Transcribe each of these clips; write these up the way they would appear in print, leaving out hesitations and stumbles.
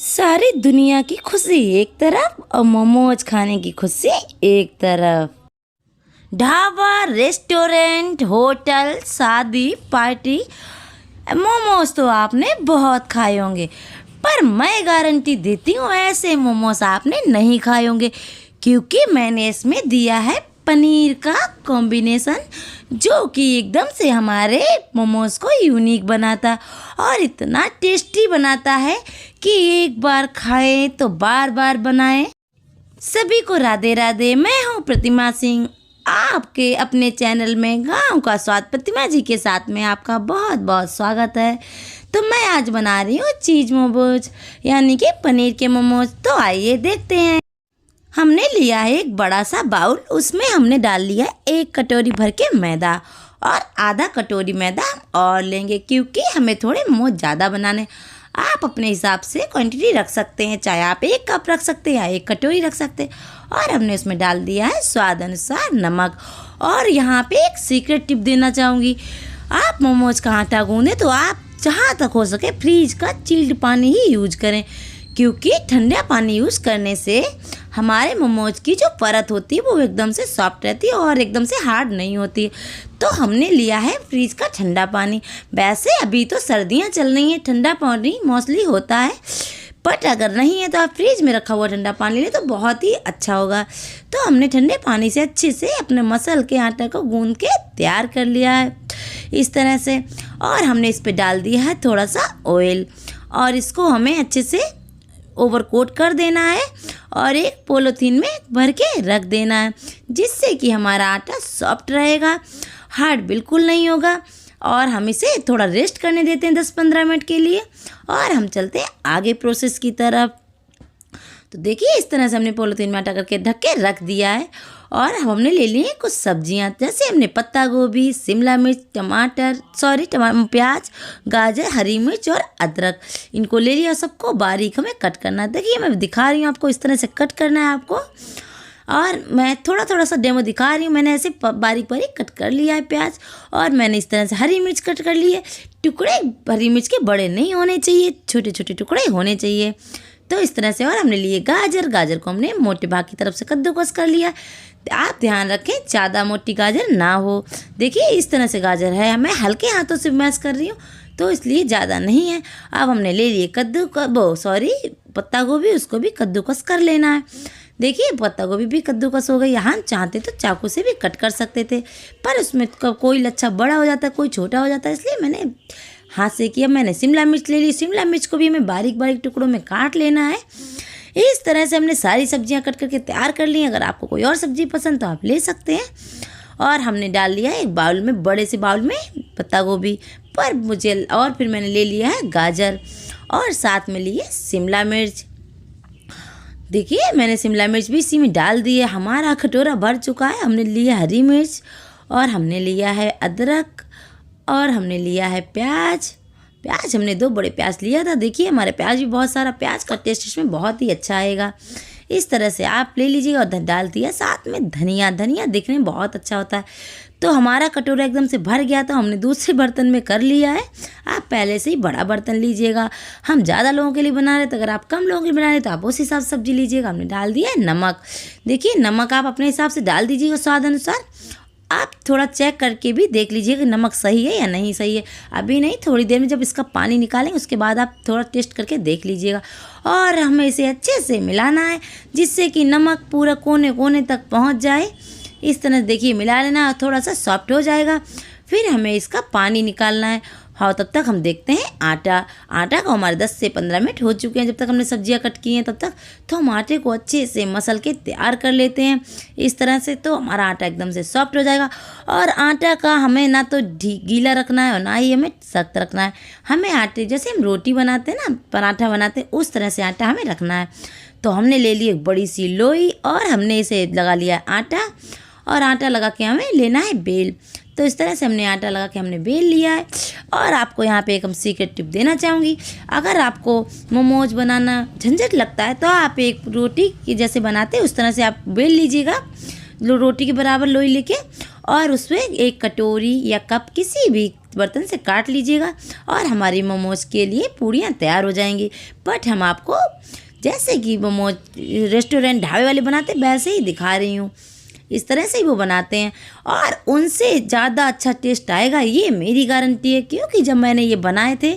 सारी दुनिया की खुशी एक तरफ और मोमोज खाने की खुशी एक तरफ। ढाबा, रेस्टोरेंट, होटल, शादी, पार्टी, मोमोज तो आपने बहुत खाए होंगे, पर मैं गारंटी देती हूँ ऐसे मोमोज आपने नहीं खाए होंगे, क्योंकि मैंने इसमें दिया है पनीर का कॉम्बिनेशन, जो कि एकदम से हमारे मोमोज को यूनिक बनाता और इतना टेस्टी बनाता है कि एक बार खाएं तो बार बार बनाएं। सभी को राधे राधे। मैं हूँ प्रतिमा सिंह, आपके अपने चैनल में गांव का स्वाद प्रतिमा जी के साथ में आपका बहुत बहुत स्वागत है। तो मैं आज बना रही हूँ चीज़ मोमोज, यानी कि पनीर के मोमोज। तो आइए देखते हैं। हमने लिया है एक बड़ा सा बाउल, उसमें हमने डाल लिया 1 कटोरी भर के मैदा और आधा कटोरी मैदा हम और लेंगे, क्योंकि हमें थोड़े मोमोज ज़्यादा बनाने। आप अपने हिसाब से क्वांटिटी रख सकते हैं, चाहे आप 1 कप रख सकते हैं या 1 कटोरी रख सकते हैं। और हमने उसमें डाल दिया है स्वाद अनुसार नमक। और यहाँ पे एक सीक्रेट टिप देना चाहूँगी, आप मोमोज का आटा गूँधें तो आप जहाँ तक हो सके फ्रीज का चिल्ड पानी ही यूज करें, क्योंकि ठंडा पानी यूज़ करने से हमारे मोमोज की जो परत होती है वो एकदम से सॉफ्ट रहती है और एकदम से हार्ड नहीं होती है। तो हमने लिया है फ्रीज का ठंडा पानी। वैसे अभी तो सर्दियाँ चल रही हैं, ठंडा पानी मोस्टली होता है, बट अगर नहीं है तो आप फ्रिज में रखा हुआ ठंडा पानी लें तो बहुत ही अच्छा होगा। तो हमने ठंडे पानी से अच्छे से अपने मसल के आटा को गूंद के तैयार कर लिया है इस तरह से। और हमने इस पर डाल दिया है थोड़ा सा ऑयल और इसको हमें अच्छे से ओवरकोट कर देना है और एक पॉलीथीन में भर के रख देना है, जिससे कि हमारा आटा सॉफ्ट रहेगा, हार्ड बिल्कुल नहीं होगा। और हम इसे थोड़ा रेस्ट करने देते हैं 10-15 मिनट के लिए और हम चलते हैं आगे प्रोसेस की तरफ। तो देखिए इस तरह से हमने पॉलीथीन में आटा करके ढक के रख दिया है। और हमने ले लिए कुछ सब्जियां, जैसे हमने पत्ता गोभी, शिमला मिर्च, प्याज, गाजर, हरी मिर्च और अदरक, इनको ले लिया। सबको बारीक हमें कट करना है। देखिए मैं दिखा रही हूँ आपको, इस तरह से कट करना है आपको। और मैं थोड़ा थोड़ा सा डेमो दिखा रही हूँ। मैंने ऐसे बारीक बारीक कट कर लिया है प्याज। और मैंने इस तरह से हरी मिर्च कट कर ली है। टुकड़े हरी मिर्च के बड़े नहीं होने चाहिए, छोटे छोटे टुकड़े होने चाहिए। तो इस तरह से। और हमने लिए गाजर को हमने मोटे भाग की तरफ से कद्दूकस कर लिया। आप ध्यान रखें ज़्यादा मोटी गाजर ना हो। देखिए इस तरह से गाजर है, मैं हल्के हाथों से मैश कर रही हूँ तो इसलिए ज़्यादा नहीं है। अब हमने ले लिए पत्ता गोभी, उसको भी कद्दूकस कर लेना है। देखिए पत्ता गोभी भी कद्दूकस हो गई। यहाँ चाहते तो चाकू से भी कट कर सकते थे, पर उसमें कोई लच्छा बड़ा हो जाता है, कोई छोटा हो जाता है, इसलिए मैंने हाथ से किया। मैंने शिमला मिर्च ले ली, शिमला मिर्च को भी हमें बारीक बारीक टुकड़ों में काट लेना है। इस तरह से हमने सारी सब्जियां कट करके तैयार कर ली। अगर आपको कोई और सब्जी पसंद तो आप ले सकते हैं। और हमने डाल लिया है एक बाउल में, बड़े से बाउल में पत्ता गोभी, और फिर मैंने ले लिया है गाजर और साथ में लिए शिमला मिर्च। देखिए मैंने शिमला मिर्च भी इसी में डाल दी है। हमारा कटोरा भर चुका है। हमने लिया हरी मिर्च और हमने लिया है अदरक और हमने लिया है प्याज हमने 2 बड़े प्याज लिया था। देखिए हमारे प्याज भी बहुत सारा, प्याज का टेस्ट इसमें बहुत ही अच्छा आएगा। इस तरह से आप ले लीजिएगा। और डाल दिया साथ में धनिया दिखने में बहुत अच्छा होता है। तो हमारा कटोरा एकदम से भर गया था, हमने दूसरे बर्तन में कर लिया है। आप पहले से ही बड़ा बर्तन लीजिएगा। हम ज़्यादा लोगों के लिए बना रहे, तो अगर आप कम लोगों के लिए बना रहे तो आप उस हिसाब से सब्जी लीजिएगा। हमने डाल दिया है नमक। देखिए नमक आप अपने हिसाब से डाल दीजिएगा स्वाद अनुसार। आप थोड़ा चेक करके भी देख लीजिए कि नमक सही है या नहीं सही है। अभी नहीं, थोड़ी देर में जब इसका पानी निकालेंगे उसके बाद आप थोड़ा टेस्ट करके देख लीजिएगा। और हमें इसे अच्छे से मिलाना है, जिससे कि नमक पूरा कोने कोने तक पहुंच जाए। इस तरह देखिए मिला लेना, थोड़ा सा सॉफ्ट हो जाएगा। फिर हमें इसका पानी निकालना है। हाँ तब तक हम देखते हैं आटा को हमारे 10 से 15 मिनट हो चुके हैं। जब तक हमने सब्जियां कट की हैं तब तक तो हम आटे को अच्छे से मसल के तैयार कर लेते हैं इस तरह से। तो हमारा आटा एकदम से सॉफ्ट हो जाएगा। और आटा का हमें ना तो गीला रखना है और ना ही हमें सख्त रखना है। हमें आटे जैसे हम रोटी बनाते हैं ना, पराठा बनाते हैं, उस तरह से आटा हमें रखना है। तो हमने ले ली एक बड़ी सी लोई और हमने इसे लगा लिया आटा। और आटा लगा के हमें लेना है बेल। तो इस तरह से हमने आटा लगा के हमने बेल लिया है। और आपको यहाँ पे एक हम सीक्रेट टिप देना चाहूँगी, अगर आपको मोमोज बनाना झंझट लगता है तो आप एक रोटी की जैसे बनाते हैं उस तरह से आप बेल लीजिएगा, रोटी के बराबर लोई लेके। और उसमें एक कटोरी या कप किसी भी बर्तन से काट लीजिएगा और हमारी मोमोज के लिए पूड़ियाँ तैयार हो जाएंगी। बट हम आपको जैसे कि मोमोज रेस्टोरेंट ढाबे वाले बनाते वैसे ही दिखा रही हूँ, इस तरह से ही वो बनाते हैं और उनसे ज़्यादा अच्छा टेस्ट आएगा, ये मेरी गारंटी है। क्योंकि जब मैंने ये बनाए थे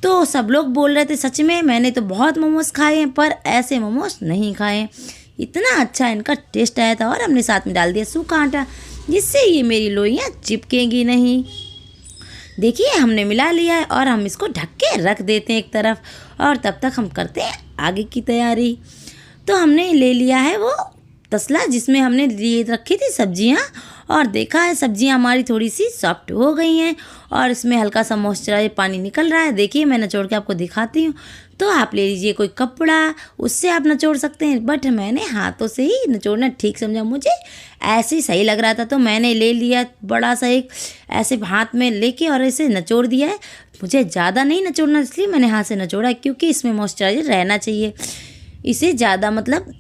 तो सब लोग बोल रहे थे, सच में मैंने तो बहुत मोमोज खाए हैं पर ऐसे मोमोज नहीं खाए हैं, इतना अच्छा इनका टेस्ट आया था। और हमने साथ में डाल दिया सूखा आटा, जिससे ये मेरी लोइयाँ चिपकेंगी नहीं। देखिए हमने मिला लिया है और हम इसको ढक के रख देते हैं एक तरफ, और तब तक हम करते हैं आगे की तैयारी। तो हमने ले लिया है वो तसला जिसमें हमने लिए रखी थी सब्जियां, और देखा है सब्जियां हमारी थोड़ी सी सॉफ्ट हो गई हैं और इसमें हल्का सा मॉइस्चराइज पानी निकल रहा है। देखिए मैं निचोड़ के आपको दिखाती हूँ। तो आप ले लीजिए कोई कपड़ा, उससे आप निचोड़ सकते हैं, बट मैंने हाथों से ही निचोड़ना ठीक समझा, मुझे ऐसे ही सही लग रहा था। तो मैंने ले लिया बड़ा सा एक ऐसे हाथ में लेके और ऐसे निचोड़ दिया है। मुझे ज़्यादा नहीं निचोड़ना, इसलिए मैंने हाथ से निचोड़ा, क्योंकि इसमें मॉइस्चराइजर रहना चाहिए, इसे ज़्यादा मतलब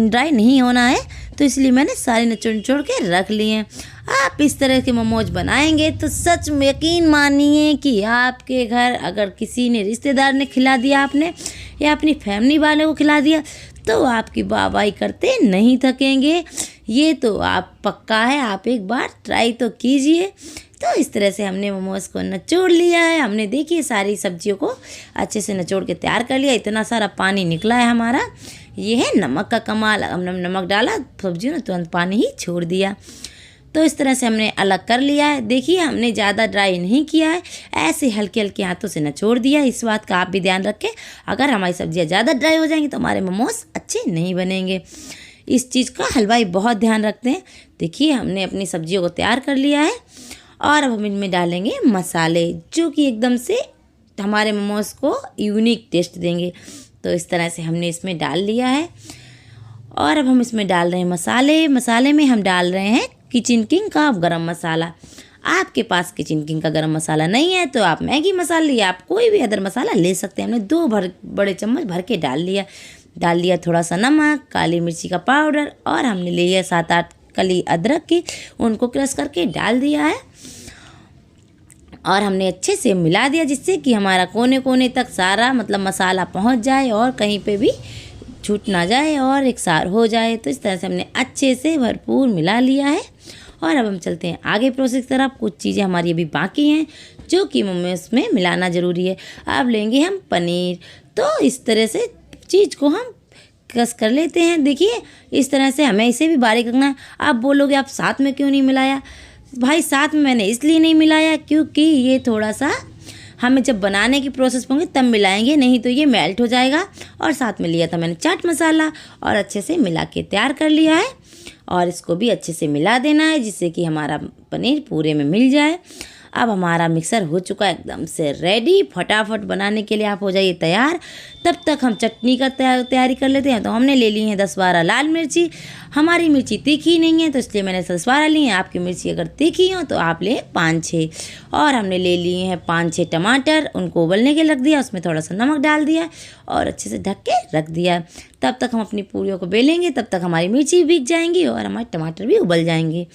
ड्राई नहीं होना है। तो इसलिए मैंने सारे निचोड़ के रख लिए हैं। आप इस तरह के मोमोज बनाएंगे तो सच में यकीन मानिए कि आपके घर अगर किसी ने रिश्तेदार ने खिला दिया आपने या अपनी फैमिली वालों को खिला दिया तो आपकी वाहवाही करते नहीं थकेंगे। ये तो आप पक्का है, आप एक बार ट्राई तो कीजिए। तो इस तरह से हमने मोमोज को निचोड़ लिया है। हमने देखिए सारी सब्जियों को अच्छे से निचोड़ के तैयार कर लिया। इतना सारा पानी निकला है हमारा, ये है नमक का कमाल। हमने नमक डाला, सब्जियों ने तुरंत पानी ही छोड़ दिया। तो इस तरह से हमने अलग कर लिया है। देखिए हमने ज़्यादा ड्राई नहीं किया है, ऐसे हल्के हल्के हाथों से निचोड़ दिया। इस बात का आप भी ध्यान रखें, अगर हमारी सब्जियाँ ज़्यादा ड्राई हो जाएंगी तो हमारे मोमोज अच्छे नहीं बनेंगे। इस चीज़ का हलवाई बहुत ध्यान रखते हैं। देखिए हमने अपनी सब्जियों को तैयार कर लिया है और अब हम इनमें डालेंगे मसाले, जो कि एकदम से हमारे मोमोज को यूनिक टेस्ट देंगे। तो इस तरह से हमने इसमें डाल लिया है और अब हम इसमें डाल रहे हैं मसाले। मसाले में हम डाल रहे हैं किचन किंग का गरम मसाला। आपके पास किचन किंग का गरम मसाला नहीं है तो आप मैगी मसाला या आप कोई भी अदर मसाला ले सकते हैं। हमने 2 बड़े चम्मच भर के डाल लिया थोड़ा सा नमक, काली मिर्ची का पाउडर, और हमने लिया 7-8 कली अदरक की, उनको क्रश करके डाल दिया है और हमने अच्छे से मिला दिया, जिससे कि हमारा कोने कोने तक सारा मतलब मसाला पहुंच जाए और कहीं पे भी छूट ना जाए और एक सार हो जाए। तो इस तरह से हमने अच्छे से भरपूर मिला लिया है और अब हम चलते हैं आगे प्रोसेस की तरफ। कुछ चीज़ें हमारी अभी बाकी हैं जो कि मोमोज में मिलाना ज़रूरी है। अब लेंगे हम पनीर। तो इस तरह से चीज़ को हम क्रश कर लेते हैं। देखिए इस तरह से हमें इसे भी बारीक रखना है। आप बोलोगे आप साथ में क्यों नहीं मिलाया? भाई साथ में मैंने इसलिए नहीं मिलाया क्योंकि ये थोड़ा सा हमें जब बनाने की प्रोसेस होंगे तब मिलाएंगे, नहीं तो ये मेल्ट हो जाएगा। और साथ में लिया था मैंने चाट मसाला और अच्छे से मिला के तैयार कर लिया है और इसको भी अच्छे से मिला देना है, जिससे कि हमारा पनीर पूरे में मिल जाए। अब हमारा मिक्सर हो चुका है एकदम से रेडी, फटाफट बनाने के लिए आप हो जाइए तैयार। तब तक हम चटनी का तैयारी कर लेते हैं। तो हमने ले ली है 10-12 लाल मिर्ची। हमारी मिर्ची तीखी नहीं है तो इसलिए मैंने 10-12 ली हैं। आपकी मिर्ची अगर तीखी हो तो आप लें 5-6। और हमने ले लिए हैं 5-6 टमाटर, उनको उबलने के रख दिया, उसमें थोड़ा सा नमक डाल दिया और अच्छे से ढक के रख दिया। तब तक हम अपनी पूरियों को बेलेंगे, तब तक हमारी मिर्ची भीग जाएंगी और हमारे टमाटर भी उबल जाएंगे।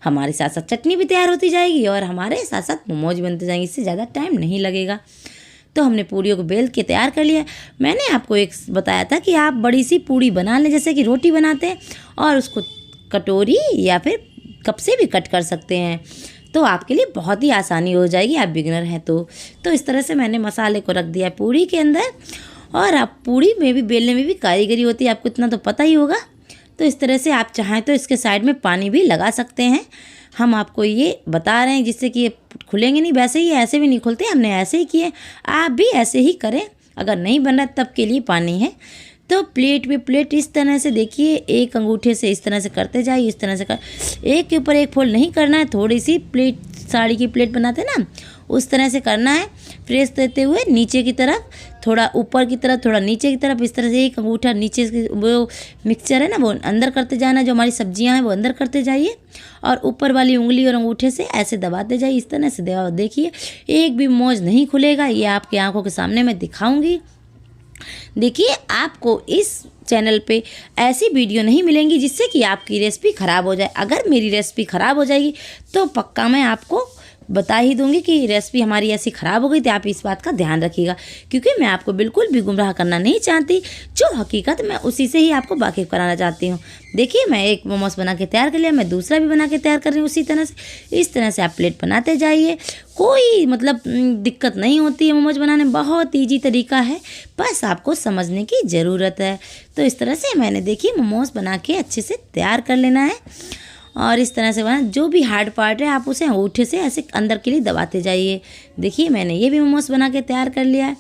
हमारे साथ साथ चटनी भी तैयार होती जाएगी और हमारे साथ साथ मोमोज बनते जाएंगे, इससे ज़्यादा टाइम नहीं लगेगा। तो हमने पूड़ियों को बेल के तैयार कर लिया। मैंने आपको एक बताया था कि आप बड़ी सी पूड़ी बना लें, जैसे कि रोटी बनाते हैं, और उसको कटोरी या फिर कप से भी कट कर सकते हैं। तो आपके लिए बहुत ही आसानी हो जाएगी, आप बिगिनर हैं तो इस तरह से मैंने मसाले को रख दिया पूड़ी के अंदर। और आप पूड़ी में भी बेलने में भी कारीगरी होती है, आपको इतना तो पता ही होगा। तो इस तरह से आप चाहें तो इसके साइड में पानी भी लगा सकते हैं। हम आपको ये बता रहे हैं जिससे कि ये खुलेंगे नहीं, वैसे ही ऐसे भी नहीं खुलते, हमने ऐसे ही किए, आप भी ऐसे ही करें। अगर नहीं बन रहा तब के लिए पानी है। तो प्लेट पे प्लेट इस तरह से देखिए, एक अंगूठे से इस तरह से करते जाइए, इस तरह से एक के ऊपर एक फोल्ड नहीं करना है। थोड़ी सी प्लेट, साड़ी की प्लेट बनाते हैं ना, उस तरह से करना है, प्रेस देते हुए नीचे की तरफ, थोड़ा ऊपर की तरफ, थोड़ा नीचे की तरफ, इस तरह से एक अंगूठा नीचे वो मिक्सचर है ना वो अंदर करते जाना, जो हमारी सब्जियां हैं वो अंदर करते जाइए और ऊपर वाली उंगली और अंगूठे से ऐसे दबाते जाइए, इस तरह से दबा। देखिए एक भी मोज नहीं खुलेगा, ये आपकी आंखों के सामने मैं दिखाऊंगी। देखिए आपको इस चैनल पे ऐसी वीडियो नहीं मिलेंगी जिससे कि आपकी रेसिपी ख़राब हो जाए। अगर मेरी रेसिपी ख़राब हो जाएगी तो पक्का मैं आपको बता ही दूंगी कि रेसिपी हमारी ऐसी ख़राब हो गई थी, आप इस बात का ध्यान रखिएगा, क्योंकि मैं आपको बिल्कुल भी गुमराह करना नहीं चाहती। जो हकीकत मैं उसी से ही आपको वाकिफ़ कराना चाहती हूँ। देखिए मैं एक मोमोज बना के तैयार कर लिया, मैं दूसरा भी बना के तैयार कर रही हूँ उसी तरह से। इस तरह से आप प्लेट बनाते जाइए, कोई मतलब दिक्कत नहीं होती है मोमोज बनाने, बहुत ईजी तरीका है, बस आपको समझने की ज़रूरत है। तो इस तरह से मैंने देखिए मोमोज बना के अच्छे से तैयार कर लेना है और इस तरह से बना, जो भी हार्ड पार्ट है आप उसे अंगूठे से ऐसे अंदर के लिए दबाते जाइए। देखिए मैंने ये भी मोमोज बना के तैयार कर लिया है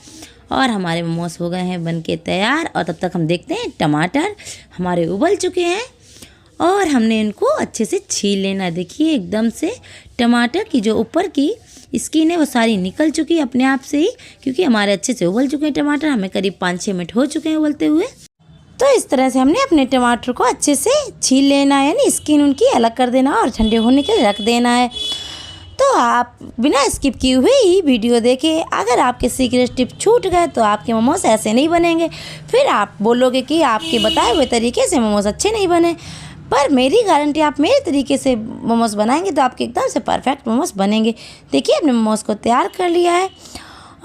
और हमारे मोमोज हो गए हैं बन के तैयार। और तब तक हम देखते हैं टमाटर हमारे उबल चुके हैं और हमने इनको अच्छे से छील लेना है। देखिए एकदम से टमाटर की जो ऊपर की स्किन है वो सारी निकल चुकी है अपने आप से ही, क्योंकि हमारे अच्छे से उबल चुके हैं टमाटर, हमें करीब 5-6 मिनट हो चुके हैं उबलते हुए। तो इस तरह से हमने अपने टमाटर को अच्छे से छील लेना है, यानी स्किन उनकी अलग कर देना और ठंडे होने के लिए रख देना है। तो आप बिना स्किप किए हुए ही वीडियो देखें। अगर आपके सीक्रेट टिप छूट गए तो आपके मोमोज ऐसे नहीं बनेंगे, फिर आप बोलोगे कि आपके बताए हुए तरीके से मोमोज अच्छे नहीं बने। पर मेरी गारंटी, आप मेरे तरीके से मोमोज बनाएंगे तो आपके एकदम से परफेक्ट मोमोज बनेंगे। देखिए हमने मोमोज को तैयार कर लिया है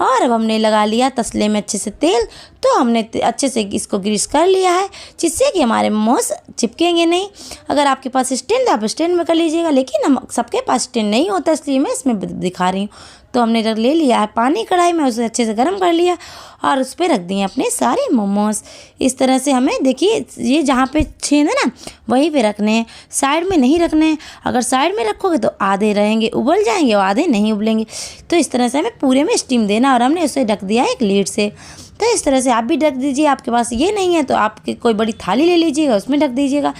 और अब हमने लगा लिया तसले में अच्छे से तेल। तो हमने अच्छे से इसको ग्रीस कर लिया है जिससे कि हमारे मोमोज चिपकेंगे नहीं। अगर आपके पास स्टैंड है आप स्टैंड में कर लीजिएगा, लेकिन हम सबके पास स्टैंड नहीं होता इसलिए मैं इसमें दिखा रही हूँ। तो हमने ले लिया है पानी कढ़ाई में, उसे अच्छे से गर्म कर लिया और उस पर रख दिए अपने सारे मोमोज। इस तरह से हमें देखिए ये जहाँ पे छेद है ना वहीं पे रखने हैं, साइड में नहीं रखने हैं। अगर साइड में रखोगे तो आधे रहेंगे उबल जाएंगे और आधे नहीं उबलेंगे। तो इस तरह से हमें पूरे में स्टीम देना और हमने उसे ढक दिया एक लीड से। तो इस तरह से आप भी ढक दीजिए। आपके पास ये नहीं है तो आपकी कोई बड़ी थाली ले लीजिएगा, उसमें ढक दीजिएगा।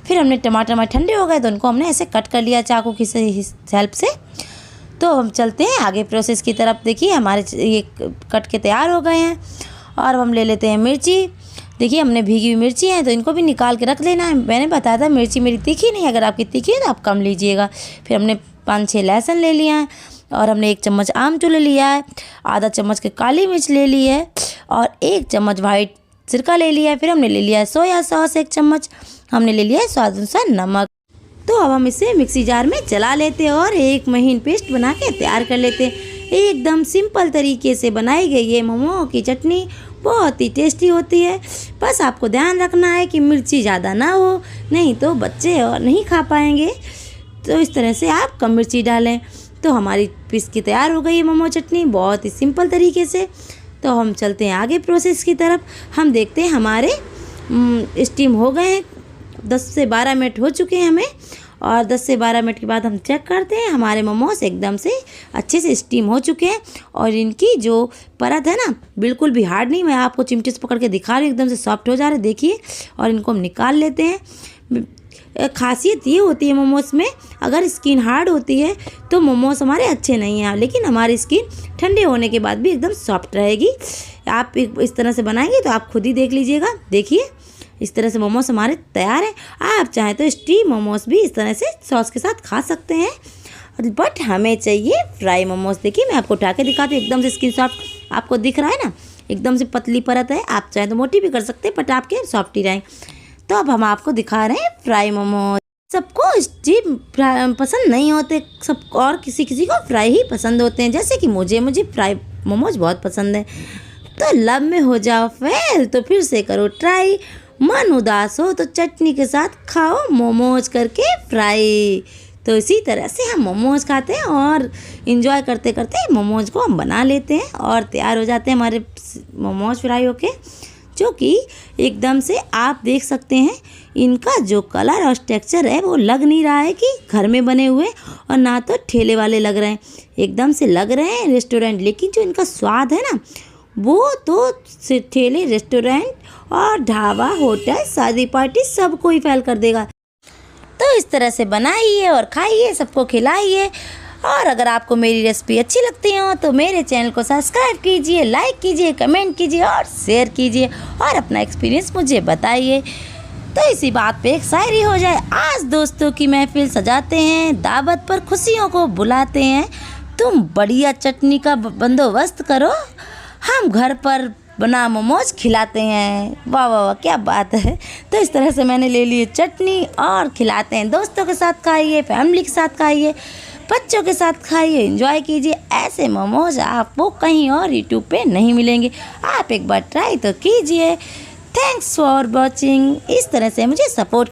फिर हमने टमाटर हमारे ठंडे हो गए तो उनको हमने ऐसे कट कर लिया चाकू की हेल्प से। तो हम चलते हैं आगे प्रोसेस की तरफ। देखिए हमारे ये कट के तैयार हो गए हैं और अब हम ले लेते हैं मिर्ची। देखिए हमने भीगी हुई मिर्ची है तो इनको भी निकाल के रख लेना है। मैंने बताया था मिर्ची मेरी तीखी नहीं है, अगर आपकी तीखी है तो आप कम लीजिएगा। फिर हमने 5-6 लहसुन ले लिया है और हमने 1 चम्मच आमचूर ले लिया है, आधा चम्मच के काली मिर्च ले ली है और 1 चम्मच वाइट सिरका ले लिया है। फिर हमने ले लिया है सोया सॉस 1 चम्मच, हमने ले लिया है स्वाद अनुसार नमक। तो अब हम इसे मिक्सी जार में चला लेते हैं और एक महीन पेस्ट बना के तैयार कर लेते हैं। एकदम सिंपल तरीके से बनाई गई ये मोमो की चटनी बहुत ही टेस्टी होती है। बस आपको ध्यान रखना है कि मिर्ची ज़्यादा ना हो, नहीं तो बच्चे और नहीं खा पाएंगे। तो इस तरह से आप कम मिर्ची डालें। तो हमारी पीस की तैयार हो गई है मोमो चटनी बहुत ही सिंपल तरीके से। तो हम चलते हैं आगे प्रोसेस की तरफ। हम देखते हैं हमारे स्टीम हो गए हैं, 10 से 12 मिनट हो चुके हैं हमें, और 10 से 12 मिनट के बाद हम चेक करते हैं हमारे मोमोज एकदम से अच्छे से स्टीम हो चुके हैं और इनकी जो परत है ना बिल्कुल भी हार्ड नहीं, मैं आपको चिमटे से पकड़ के दिखा रही हूँ, एकदम से सॉफ्ट हो जा रहे हैं देखिए। और इनको हम निकाल लेते हैं। खासियत ये होती है मोमोज में, अगर स्किन हार्ड होती है तो मोमोज हमारे अच्छे नहीं हैं, लेकिन हमारी स्किन ठंडे होने के बाद भी एकदम सॉफ्ट रहेगी। आप इस तरह से बनाएंगे तो आप खुद ही देख लीजिएगा। देखिए इस तरह से मोमोज हमारे तैयार हैं। आप चाहें तो स्टीम मोमोज भी इस तरह से सॉस के साथ खा सकते हैं, बट हमें चाहिए फ्राई मोमोज। देखिए मैं आपको उठा के दिखाती हूँ, एकदम से स्किन सॉफ्ट आपको दिख रहा है ना, एकदम से पतली परत है। आप चाहें तो मोटी भी कर सकते हैं बट आपके सॉफ्ट ही रहेंगे। तो अब हम आपको दिखा रहे हैं फ्राई मोमोज। सबको स्टीम पसंद नहीं होते, सब और किसी किसी को फ्राई ही पसंद होते हैं, जैसे कि मुझे फ्राई मोमोज बहुत पसंद है। तो लव में हो जाओ फेल तो फिर से करो ट्राई, मन उदास हो तो चटनी के साथ खाओ मोमोज करके फ्राई। तो इसी तरह से हम मोमोज खाते हैं और इन्जॉय करते करते मोमोज को हम बना लेते हैं और तैयार हो जाते हैं हमारे मोमोज फ्राई होके, जो कि एकदम से आप देख सकते हैं इनका जो कलर और टेक्सचर है वो लग नहीं रहा है कि घर में बने हुए, और ना तो ठेले वाले लग रहे हैं, एकदम से लग रहे हैं रेस्टोरेंट। लेकिन जो इनका स्वाद है ना वो तो ठेले, रेस्टोरेंट और ढाबा, होटल, शादी पार्टी सबको ही फैल कर देगा। तो इस तरह से बनाइए और खाइए, सबको खिलाइए। और अगर आपको मेरी रेसिपी अच्छी लगती हो तो मेरे चैनल को सब्सक्राइब कीजिए, लाइक कीजिए, कमेंट कीजिए और शेयर कीजिए और अपना एक्सपीरियंस मुझे बताइए। तो इसी बात पे एक शायरी हो जाए। आज दोस्तों की महफिल सजाते हैं, दावत पर खुशियों को बुलाते हैं, तुम बढ़िया चटनी का बंदोबस्त करो, हम घर पर बना मोमोज खिलाते हैं। वाह वाह वाह, क्या बात है। तो इस तरह से मैंने ले लिए चटनी और खिलाते हैं। दोस्तों के साथ खाइए, फैमिली के साथ खाइए, बच्चों के साथ खाइए, एंजॉय कीजिए। ऐसे मोमोज आपको कहीं और यूट्यूब पे नहीं मिलेंगे। आप एक बार ट्राई तो कीजिए। Thanks for watching. इस तरह से मुझे सपोर्ट